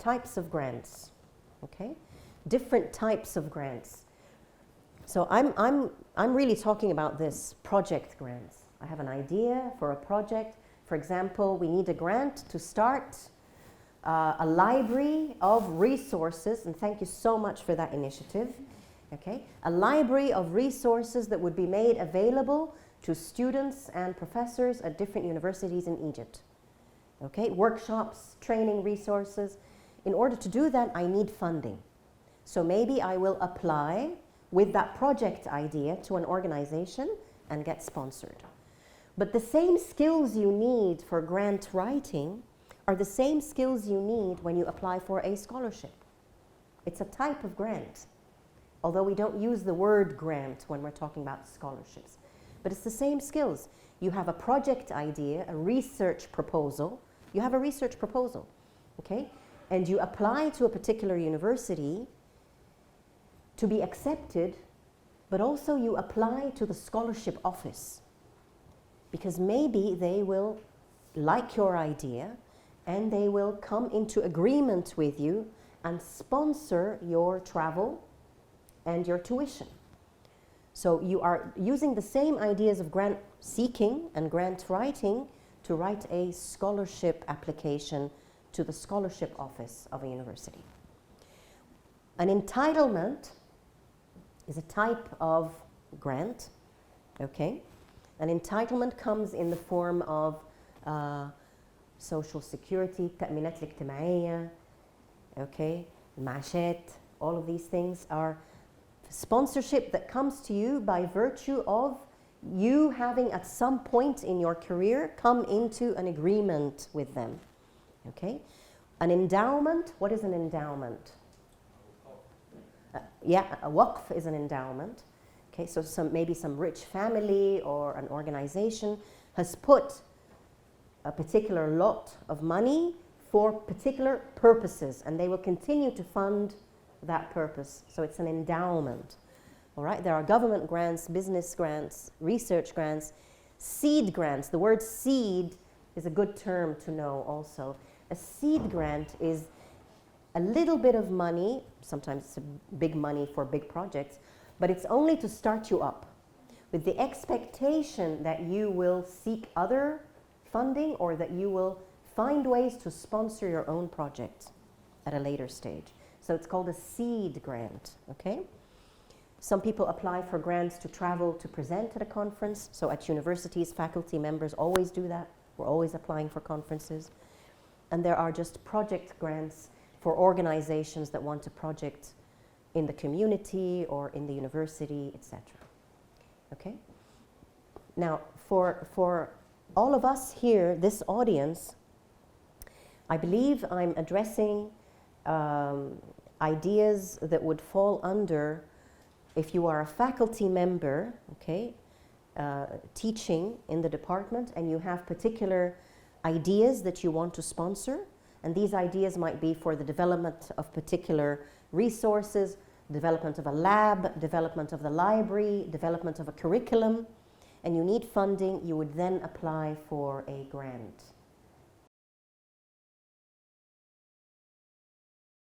types of grants, okay? Different types of grants. So I'm really talking about this project grants. I have an idea for a project. For example, we need a grant to start a library of resources, and thank you so much for that initiative, okay? A library of resources that would be made available to students and professors at different universities in Egypt, okay? Workshops, training resources. In order to do that, I need funding. So maybe I will apply with that project idea to an organization and get sponsored. But the same skills you need for grant writing are the same skills you need when you apply for a scholarship. It's a type of grant, although we don't use the word grant when we're talking about scholarships. But it's the same skills. You have a project idea, a research proposal. You have a research proposal, okay? And you apply to a particular university to be accepted, but also you apply to the scholarship office, because maybe they will like your idea and they will come into agreement with you and sponsor your travel and your tuition. So you are using the same ideas of grant seeking and grant writing to write a scholarship application to the scholarship office of a university. An entitlement is a type of grant, okay? An entitlement comes in the form of social security, التأمينات الاجتماعية, okay? المعاشات, all of these things are sponsorship that comes to you by virtue of you having at some point in your career come into an agreement with them, okay? An endowment, what is an endowment? Yeah, a waqf is an endowment. Okay, so maybe some rich family or an organization has put a particular lot of money for particular purposes, and they will continue to fund that purpose. So it's an endowment. All right, there are government grants, business grants, research grants, seed grants. The word seed is a good term to know also. A seed grant is a little bit of money, sometimes it's big money for big projects, but it's only to start you up with the expectation that you will seek other funding or that you will find ways to sponsor your own project at a later stage. So it's called a seed grant, okay? Some people apply for grants to travel to present at a conference. So at universities, faculty members always do that. We're always applying for conferences. And there are just project grants for organizations that want a project in the community or in the university, etc. Okay? Now, for all of us here, this audience, I believe I'm addressing ideas that would fall under, if you are a faculty member, okay, teaching in the department, and you have particular ideas that you want to sponsor. And these ideas might be for the development of particular resources, development of a lab, development of the library, development of a curriculum, and you need funding, you would then apply for a grant.